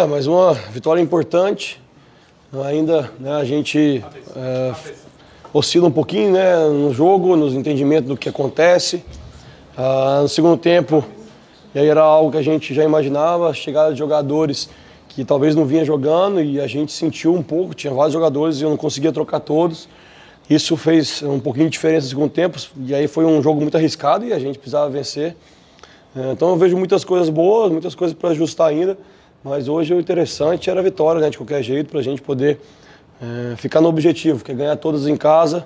Mais uma vitória importante. Ainda, né, a gente oscila um pouquinho, né, no jogo, nos entendimentos do que acontece. No segundo tempo, e aí era algo que a gente já imaginava, a chegada de jogadores que talvez não vinha jogando e a gente sentiu um pouco, tinha vários jogadores e eu não conseguia trocar todos. Isso fez um pouquinho de diferença no segundo tempo e aí foi um jogo muito arriscado e a gente precisava vencer. Então eu vejo muitas coisas boas, muitas coisas para ajustar ainda, mas hoje o interessante era a vitória, né, de qualquer jeito, para a gente poder ficar no objetivo, que é ganhar todos em casa,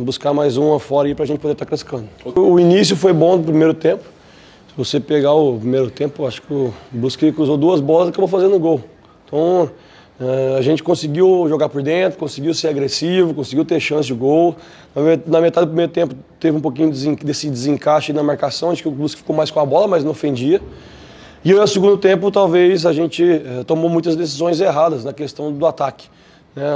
buscar mais uma fora aí para a gente poder estar crescendo. O início foi bom no primeiro tempo. Se você pegar o primeiro tempo, acho que o Brusque usou 2 bolas e acabou fazendo gol. Então a gente conseguiu jogar por dentro, conseguiu ser agressivo, conseguiu ter chance de gol. Na metade do primeiro tempo teve um pouquinho desse desencaixe na marcação, acho que o Brusque ficou mais com a bola, mas não ofendia. E no segundo tempo talvez a gente tomou muitas decisões erradas na questão do ataque.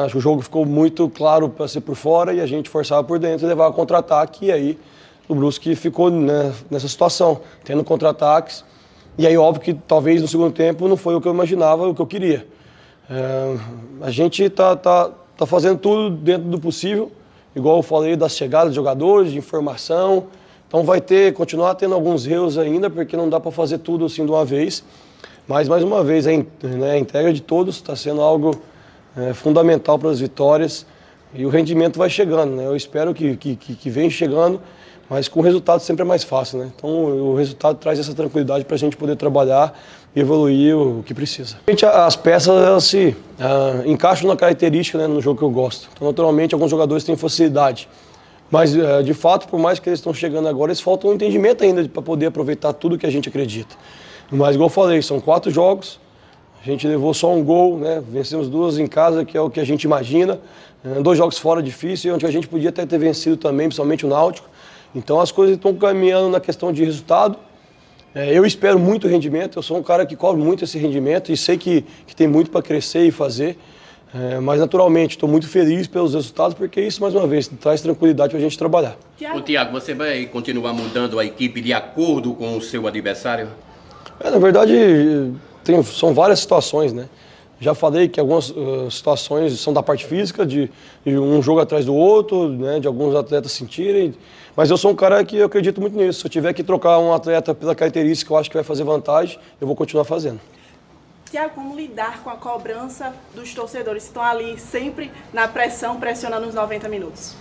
Acho que o jogo ficou muito claro para ser por fora e a gente forçava por dentro e levava contra-ataque e aí o Brusque ficou, né, nessa situação, tendo contra-ataques. E aí óbvio que talvez no segundo tempo não foi o que eu imaginava, o que eu queria. A gente tá fazendo tudo dentro do possível, igual eu falei das chegadas de jogadores, de informação. Então vai continuar tendo alguns erros ainda, porque não dá para fazer tudo assim de uma vez. Mas mais uma vez, a entrega de todos está sendo algo fundamental para as vitórias e o rendimento vai chegando, né? Eu espero que venha chegando, mas com o resultado sempre é mais fácil, né? Então o resultado traz essa tranquilidade para a gente poder trabalhar e evoluir o que precisa. As peças elas se encaixam na característica, né, no jogo que eu gosto. Então naturalmente alguns jogadores têm facilidade, mas de fato, por mais que eles estão chegando agora, eles faltam um entendimento ainda para poder aproveitar tudo que a gente acredita. Mas igual eu falei, são 4 jogos. A gente levou só um gol, né? Vencemos 2 em casa, que é o que a gente imagina. 2 jogos fora difíceis, onde a gente podia até ter vencido também, principalmente o Náutico. Então as coisas estão caminhando na questão de resultado. Eu espero muito rendimento, eu sou um cara que cobra muito esse rendimento e sei que tem muito para crescer e fazer. Mas naturalmente estou muito feliz pelos resultados, porque isso, mais uma vez, traz tranquilidade para a gente trabalhar. Tiago, você vai continuar montando a equipe de acordo com o seu adversário? Na verdade, são várias situações, né? Já falei que algumas situações são da parte física, de um jogo atrás do outro, né? De alguns atletas sentirem. Mas eu sou um cara que eu acredito muito nisso. Se eu tiver que trocar um atleta pela característica que eu acho que vai fazer vantagem, eu vou continuar fazendo. Tiago, como lidar com a cobrança dos torcedores que estão ali sempre na pressão, pressionando os 90 minutos?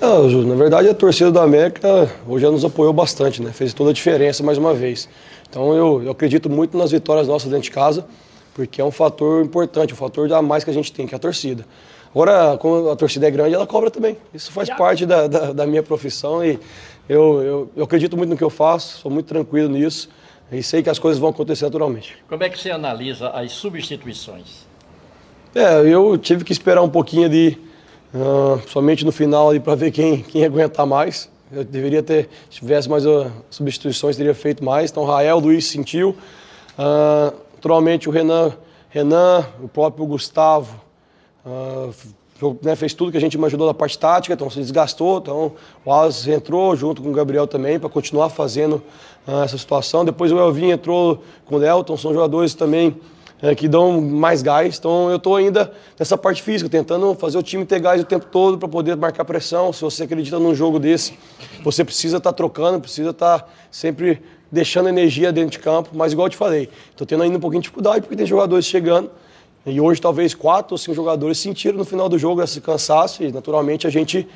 Na verdade, a torcida do América hoje já nos apoiou bastante, né? Fez toda a diferença mais uma vez. Então eu acredito muito nas vitórias nossas dentro de casa, porque é um fator importante, um fator a mais que a gente tem, que é a torcida. Agora, como a torcida é grande, ela cobra também. Isso faz parte da minha profissão e eu acredito muito no que eu faço, sou muito tranquilo nisso e sei que as coisas vão acontecer naturalmente. Como é que você analisa as substituições? Eu tive que esperar um pouquinho ali, somente no final ali para ver quem ia aguentar mais. Eu deveria ter, se tivesse mais substituições, teria feito mais. Então, Rael, Luiz sentiu. Naturalmente, o Renan, o próprio Gustavo, fez tudo que a gente me ajudou na parte tática, então se desgastou. Então, o Wallace entrou junto com o Gabriel também para continuar fazendo essa situação. Depois o Elvinho entrou com o Léo, então são jogadores também que dão mais gás. Então eu estou ainda nessa parte física, tentando fazer o time ter gás o tempo todo para poder marcar pressão. Se você acredita num jogo desse, você precisa estar trocando, precisa estar sempre deixando energia dentro de campo. Mas igual eu te falei, estou tendo ainda um pouquinho de dificuldade porque tem jogadores chegando. E hoje talvez 4 ou 5 jogadores sentiram no final do jogo esse cansaço e naturalmente a gente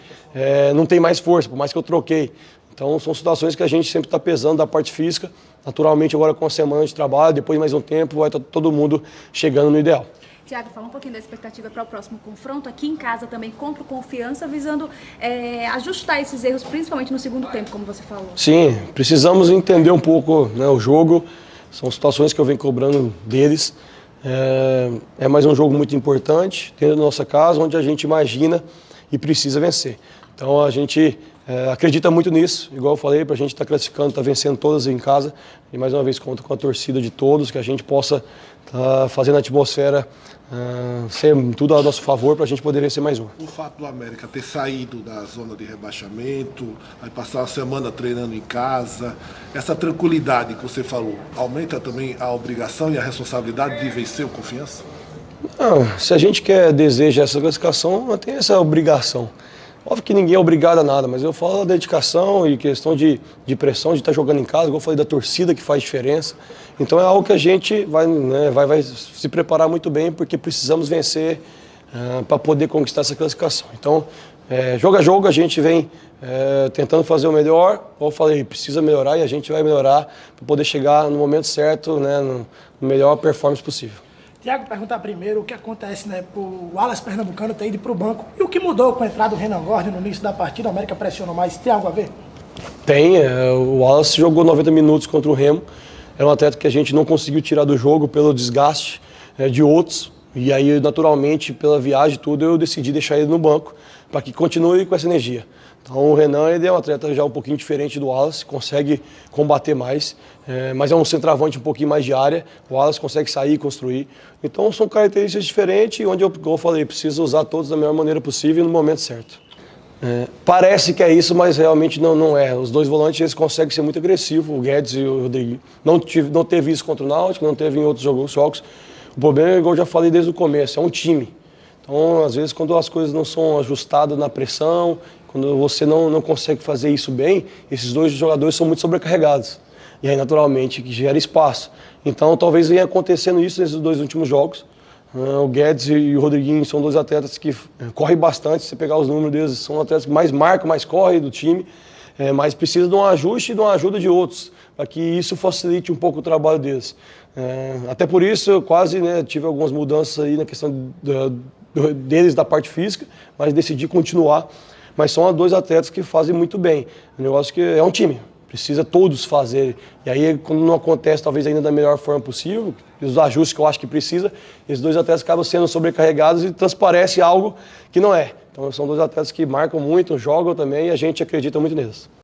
não tem mais força, por mais que eu troquei. Então são situações que a gente sempre está pesando da parte física. Naturalmente agora com a semana de trabalho, depois mais um tempo, vai estar todo mundo chegando no ideal. Tiago, fala um pouquinho da expectativa para o próximo confronto aqui em casa também contra o Confiança, visando ajustar esses erros, principalmente no segundo tempo, como você falou. Sim, precisamos entender um pouco, né, o jogo, são situações que eu venho cobrando deles. É mais um jogo muito importante, dentro da nossa casa, onde a gente imagina e precisa vencer. Então a gente acredita muito nisso, igual eu falei, para a gente estar classificando, estar vencendo todas em casa. E mais uma vez conto com a torcida de todos, que a gente possa estar fazendo a atmosfera ser tudo a nosso favor para a gente poder vencer mais um. O fato do América ter saído da zona de rebaixamento, aí passar uma semana treinando em casa, essa tranquilidade que você falou, aumenta também a obrigação e a responsabilidade de vencer o Confiança? Não, se a gente deseja essa classificação, não tem essa obrigação. Óbvio que ninguém é obrigado a nada, mas eu falo da dedicação e questão de pressão, de estar jogando em casa, igual eu falei, da torcida que faz diferença. Então é algo que a gente vai se preparar muito bem, porque precisamos vencer para poder conquistar essa classificação. Então, jogo a jogo, a gente vem tentando fazer o melhor. Como eu falei, precisa melhorar e a gente vai melhorar para poder chegar no momento certo, no melhor performance possível. Tiago, perguntar primeiro o que acontece, pro Wallace Pernambucano ter ido para o banco e o que mudou com a entrada do Renan Gordon no início da partida. A América pressionou mais. Tem algo a ver? Tem. O Wallace jogou 90 minutos contra o Remo. É um atleta que a gente não conseguiu tirar do jogo pelo desgaste de outros. E aí, naturalmente, pela viagem e tudo, eu decidi deixar ele no banco para que continue com essa energia. Então, o Renan ele é um atleta já um pouquinho diferente do Wallace, consegue combater mais, mas é um centroavante um pouquinho mais de área. O Wallace consegue sair e construir. Então, são características diferentes, onde como eu falei, preciso usar todos da melhor maneira possível e no momento certo. Parece que é isso, mas realmente não é. Os dois volantes eles conseguem ser muito agressivos, o Guedes e o Rodrigo. Não teve isso contra o Náutico, não teve em outros jogos. O problema é, igual eu já falei desde o começo, é um time. Então, às vezes, quando as coisas não são ajustadas na pressão, quando você não consegue fazer isso bem, esses dois jogadores são muito sobrecarregados. E aí, naturalmente, que gera espaço. Então, talvez venha acontecendo isso nesses dois últimos jogos. O Guedes e o Rodriguinho são dois atletas que correm bastante. Se você pegar os números deles, são atletas que mais marcam, mais correm do time. Mas precisa de um ajuste e de uma ajuda de outros, para que isso facilite um pouco o trabalho deles. Até por isso, eu quase tive algumas mudanças aí na questão deles da parte física, mas decidi continuar. Mas são dois atletas que fazem muito bem. O negócio que é um time, precisa todos fazerem. E aí, quando não acontece, talvez ainda da melhor forma possível, os ajustes que eu acho que precisa, esses dois atletas acabam sendo sobrecarregados e transparece algo que não é. Então, são dois atletas que marcam muito, jogam também e a gente acredita muito neles.